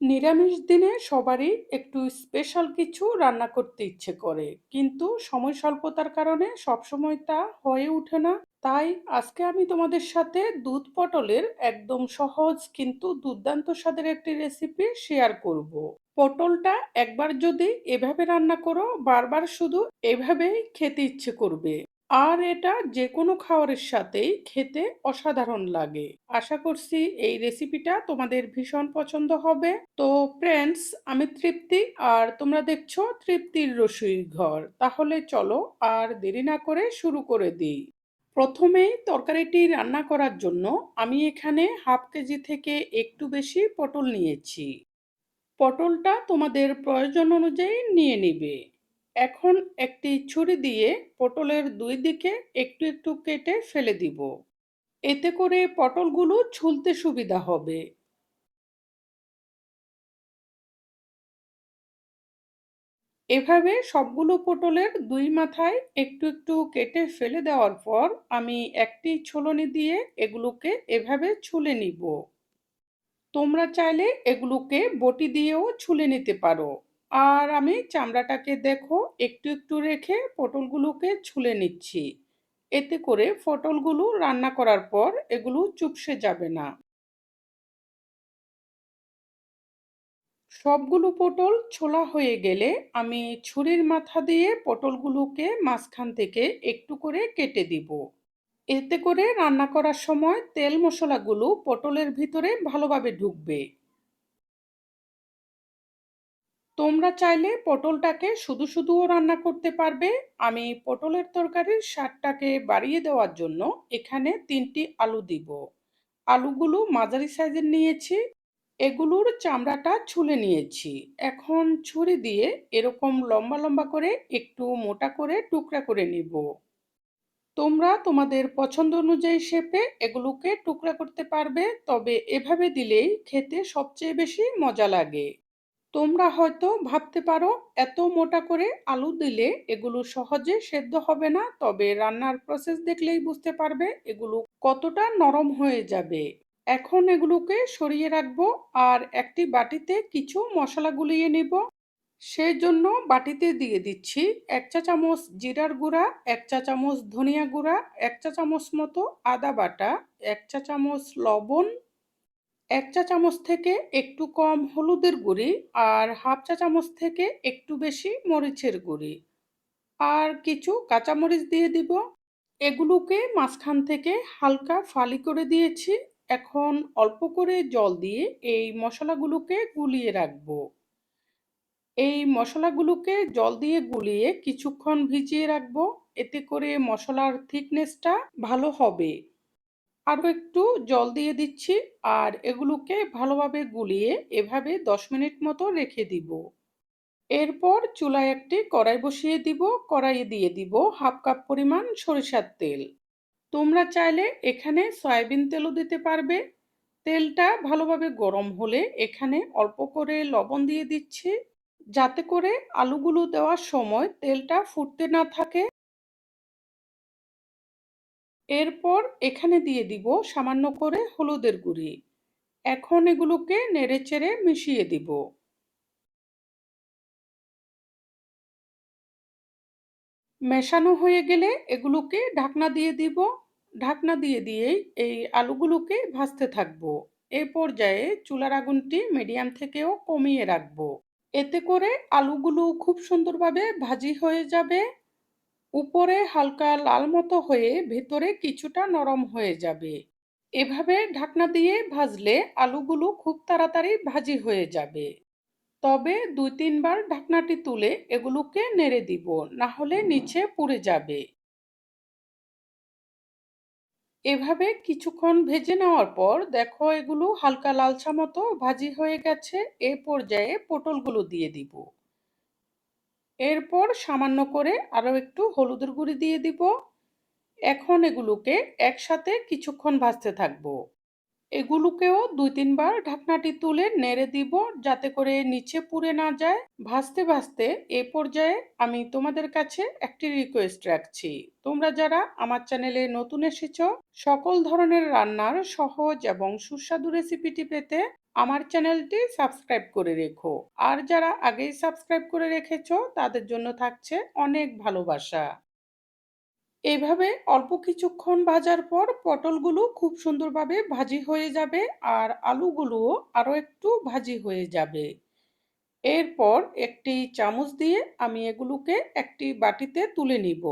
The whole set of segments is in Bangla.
নিরামিষ দিনে সবারই একটু স্পেশাল কিছু রান্না করতে ইচ্ছে করে, কিন্তু সময় স্বল্পতার কারণে সবসময় তা হয়ে ওঠে না। তাই আজকে আমি তোমাদের সাথে দুধ পটলের একদম সহজ কিন্তু দুর্দান্ত স্বাদের একটি রেসিপি শেয়ার করব। পটলটা একবার যদি এভাবে রান্না করো, বারবার শুধু এভাবেই খেতে ইচ্ছে করবে। আর এটা যেকোনো খাবারের সাথেই খেতে অসাধারণ লাগে। আশা করছি এই রেসিপিটা তোমাদের ভীষণ পছন্দ হবে। তো ফ্রেন্ডস, আমি তৃপ্তি, আর তোমরা দেখছো তৃপ্তির রসুই ঘর। তাহলে চলো আর দেরি না করে শুরু করে দিই। প্রথমেই তরকারিটি রান্না করার জন্য আমি এখানে হাফ কেজি থেকে একটু বেশি পটল নিয়েছি। পটলটা তোমাদের প্রয়োজন অনুযায়ী নিয়ে নিবে। এখন একটি ছুরি দিয়ে পটলের দুই দিকে একটু একটু কেটে ফেলে দিব। এতে করে পটলগুলো ছুলতে সুবিধা হবে। এভাবে সবগুলো পটলের দুই মাথায় একটু একটু কেটে ফেলে দেওয়ার পর আমি একটি ছলনি দিয়ে এগুলোকে এভাবে ছুলে নিব। তোমরা চাইলে এগুলোকে বটি দিয়েও ছুলে নিতে পারো। আর আমি চামড়াটাকে দেখো একটু একটু রেখে পটলগুলোকে ছুলে নিচ্ছি। এতে করে পটলগুলো রান্না করার পর এগুলো চুপসে যাবে না। সবগুলো পটল ছোলা হয়ে গেলে আমি ছুরির মাথা দিয়ে পটলগুলোকে মাঝখান থেকে একটু করে কেটে দিব। এতে করে রান্না করার সময় তেল মশলাগুলো পটলের ভিতরে ভালোভাবে ঢুকবে। তোমরা চাইলে পটলটাকে শুধু শুধুও রান্না করতে পারবে। আমি পটলের তরকারির স্বাদটাকে বাড়িয়ে দেওয়ার জন্য এখানে 3টি আলু দিব। আলুগুলো মাঝারি সাইজের নিয়েছি। এগুলোর চামড়াটা ছুলে নিয়েছি। এখন ছুরি দিয়ে এরকম লম্বা লম্বা করে একটু মোটা করে টুকরা করে নিব। তোমরা তোমাদের পছন্দ অনুযায়ী শেপে এগুলোকে টুকরা করতে পারবে, তবে এভাবে দিলেই খেতে সবচেয়ে বেশি মজা লাগে। তোমরা হয়তো ভাবতে পারো এত মোটা করে আলু দিলে এগুলো সহজে সেদ্ধ হবে না, তবে রান্নার প্রসেস দেখলেই বুঝতে পারবে এগুলো কতটা নরম হয়ে যাবে। এখন এগুলোকে সরিয়ে রাখবো আর একটি বাটিতে কিছু মশলা গুলিয়ে নিব। সেই জন্য বাটিতে দিয়ে দিচ্ছি 1 চা চামচ জিরার গুঁড়া, 1 চা চামচ ধনিয়া গুঁড়া, 1 চা চামচ মতো আদা বাটা, 1 চা চামচ লবণ, 1 চা চামচ থেকে একটু কম হলুদের গুঁড়ি, আর হাফ চা চামচ থেকে একটু বেশি মরিচের গুঁড়ি, আর কিছু কাঁচামরিচ দিয়ে দিব। এগুলোকে মাঝখান থেকে হালকা ফালি করে দিয়েছি। এখন অল্প করে জল দিয়ে এই মশলাগুলোকে গুলিয়ে রাখবো। এই মশলাগুলোকে জল দিয়ে গুলিয়ে কিছুক্ষণ ভিজিয়ে রাখবো। এতে করে মশলার থিকনেসটা ভালো হবে। আরও একটু জল দিয়ে দিচ্ছি আর এগুলোকে ভালোভাবে গুলিয়ে এভাবে 10 মিনিট মতো রেখে দিব। এরপর চুলায় একটি কড়াই বসিয়ে দিব। কড়াইয়ে দিয়ে দিব হাফ কাপ পরিমাণ সরিষার তেল। তোমরা চাইলে এখানে সয়াবিন তেলও দিতে পারবে। তেলটা ভালোভাবে গরম হলে এখানে অল্প করে লবণ দিয়ে দিচ্ছি, যাতে করে আলুগুলো দেওয়ার সময় তেলটা ফুটতে না থাকে। এরপর এখানে দিয়ে দিব সামান্য করে হলুদের গুঁড়ি। এখন এগুলোকে নেড়েচেড়ে মিশিয়ে দিব। মেশানো হয়ে গেলে এগুলোকে ঢাকনা দিয়ে দিব। ঢাকনা দিয়ে দিয়েই এই আলুগুলোকে ভাজতে থাকবো। এ পর্যায়ে চুলার আগুনটি মিডিয়াম থেকেও কমিয়ে রাখবো। এতে করে আলুগুলো খুব সুন্দরভাবে ভাজি হয়ে যাবে। উপরে হালকা লাল মতো হয়ে ভেতরে কিছুটা নরম হয়ে যাবে। এভাবে ঢাকনা দিয়ে ভাজলে আলুগুলো খুব তাড়াতাড়ি ভাজি হয়ে যাবে। তবে 2-3 বার ঢাকনাটি তুলে এগুলোকে নেড়ে দিব, না হলে নিচে পুড়ে যাবে। এভাবে কিছুক্ষণ ভেজে নেওয়ার পর দেখো এগুলো হালকা লালচা মতো ভাজি হয়ে গেছে। এ পর্যায়ে পটলগুলো দিয়ে দিব। এরপর সামান্য করে আরও একটু হলুদের গুঁড়ি দিয়ে দিব। এখন এগুলোকে একসাথে কিছুক্ষণ ভাজতে থাকবো। এগুলোকেও 2-3 বার ঢাকনাটি তুলে নেড়ে দিব, যাতে করে নিচে পুড়ে না যায়। ভাজতে ভাজতে এ পর্যায়ে আমি তোমাদের কাছে একটি রিকোয়েস্ট রাখছি। তোমরা যারা আমার চ্যানেলে নতুন এসেছো, সকল ধরনের রান্নার সহজ এবং সুস্বাদু রেসিপিটি পেতে আমার চ্যানেলটি সাবস্ক্রাইব করে রেখো। আর যারা আগেই সাবস্ক্রাইব করে রেখেছো তাদের জন্য থাকছে অনেক ভালোবাসা। এভাবে অল্প কিছুক্ষণ ভাজার পর পটলগুলো খুব সুন্দরভাবে ভাজি হয়ে যাবে আর আলুগুলোও আরো একটু ভাজি হয়ে যাবে। এরপর একটি চামচ দিয়ে আমি এগুলোকে একটি বাটিতে তুলে নিব।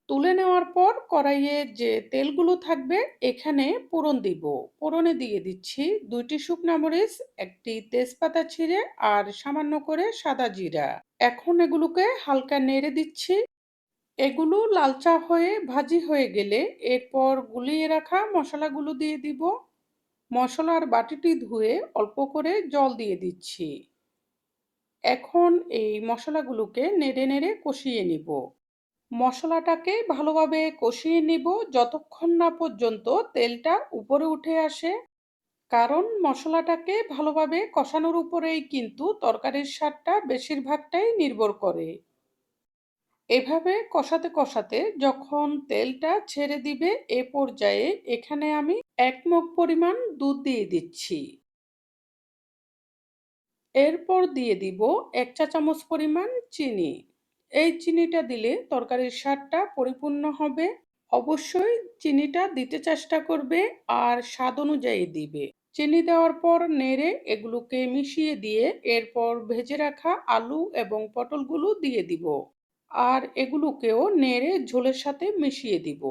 তুলে নেওয়ার পর কড়াইয়ে যে তেলগুলো থাকবে এখানে ফোড়ন দিব। ফোড়নে দিয়ে দিচ্ছি 2টি শুকনা মরিচ, একটি তেজপাতা ছিঁড়ে আর সামান্য করে সাদা জিরা। এখন এগুলোকে হালকা নেড়ে দিচ্ছি। এগুলো লালচা হয়ে ভাজি হয়ে গেলে এরপর গুলিয়ে রাখা মশলাগুলো দিয়ে দিব। মশলার বাটিটি ধুয়ে অল্প করে জল দিয়ে দিচ্ছি। এখন এই মশলাগুলোকে নেড়ে নেড়ে কষিয়ে নিব। মশলাটাকে ভালোভাবে কষিয়ে নিব যতক্ষণ না পর্যন্ত তেলটা উপরে উঠে আসে। কারণ মশলাটাকে ভালোভাবে কষানোর উপরেই কিন্তু তরকারির স্বাদটা বেশিরভাগটাই নির্ভর করে। এভাবে কষাতে কষাতে যখন তেলটা ছেড়ে দিবে এ পর্যায়ে এখানে আমি 1 মগ পরিমাণ দুধ দিয়ে দিচ্ছি। এরপর দিয়ে দিব 1 চা চামচ পরিমাণ চিনি। এই চিনিটা দিলে তরকারির স্বাদটা পরিপূর্ণ হবে। অবশ্যই চিনিটা দিতে চেষ্টা করবে আর স্বাদ অনুযায়ী দিবে। চিনি দেওয়ার পর নেড়ে এগুলোকে মিশিয়ে দিয়ে এরপর ভেজে রাখা আলু এবং পটলগুলো দিয়ে দিব। আর এগুলোকেও নেড়ে ঝোলের সাথে মিশিয়ে দিব।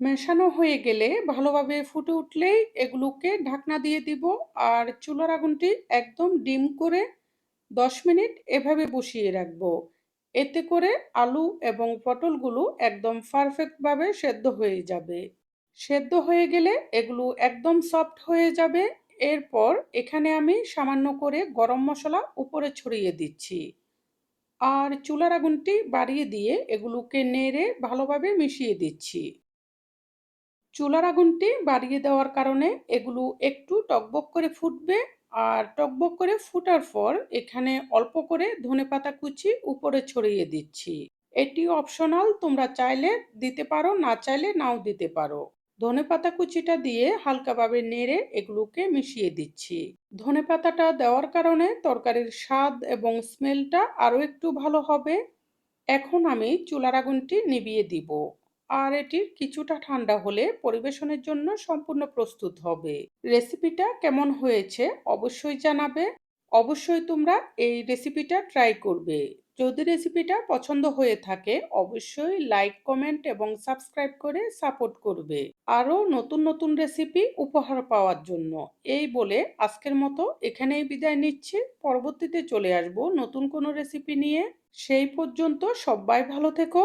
মেশানো হয়ে গেলে ভালোভাবে ফুটে উঠলেই এগুলোকে ঢাকনা দিয়ে দিব আর চুলার আগুনটি একদম ডিম করে 10 মিনিট এভাবে বসিয়ে রাখবো। এতে করে আলু এবং পটলগুলো একদম পারফেক্টভাবে সেদ্ধ হয়ে যাবে। সেদ্ধ হয়ে গেলে এগুলো একদম সফট হয়ে যাবে। এরপর এখানে আমি সামান্য করে গরম মশলা উপরে ছড়িয়ে দিচ্ছি। আর চুলার আগুনটি বাড়িয়ে দিয়ে এগুলোকে নেড়ে ভালোভাবে মিশিয়ে দিচ্ছি। চুলার আগুনটি বাড়িয়ে দেওয়ার কারণে এগুলো একটু টকবক করে ফুটবে। আর টকবক করে ফুটার পর এখানে অল্প করে ধনেপাতা কুচি উপরে ছড়িয়ে দিচ্ছি। এটি অপশনাল, তোমরা চাইলে দিতে পারো, না চাইলে নাও দিতে পারো। ধনেপাতা কুচিটা দিয়ে হালকাভাবে নেড়ে এগুলোকে মিশিয়ে দিচ্ছি। ধনেপাতাটা দেওয়ার কারণে তরকারির স্বাদ এবং স্মেলটা আরো একটু ভালো হবে। এখন আমি চুলার আগুনটি নিভিয়ে দিব। আর এটি কিছুটা ঠান্ডা হলে পরিবেশনের জন্য সম্পূর্ণ প্রস্তুত হবে। রেসিপিটা কেমন হয়েছে অবশ্যই জানাবে। অবশ্যই তোমরা এই রেসিপিটা ট্রাই করবে। যদি রেসিপিটা পছন্দ হয়ে থাকে অবশ্যই লাইক, কমেন্ট এবং সাবস্ক্রাইব করে সাপোর্ট করবে। আরও নতুন নতুন রেসিপি উপহার পাওয়ার জন্য। এই বলে আজকের মতো এখানেই বিদায় নিচ্ছি। পরবর্তীতে চলে আসবো নতুন কোনো রেসিপি নিয়ে। সেই পর্যন্ত সবাই ভালো থেকো।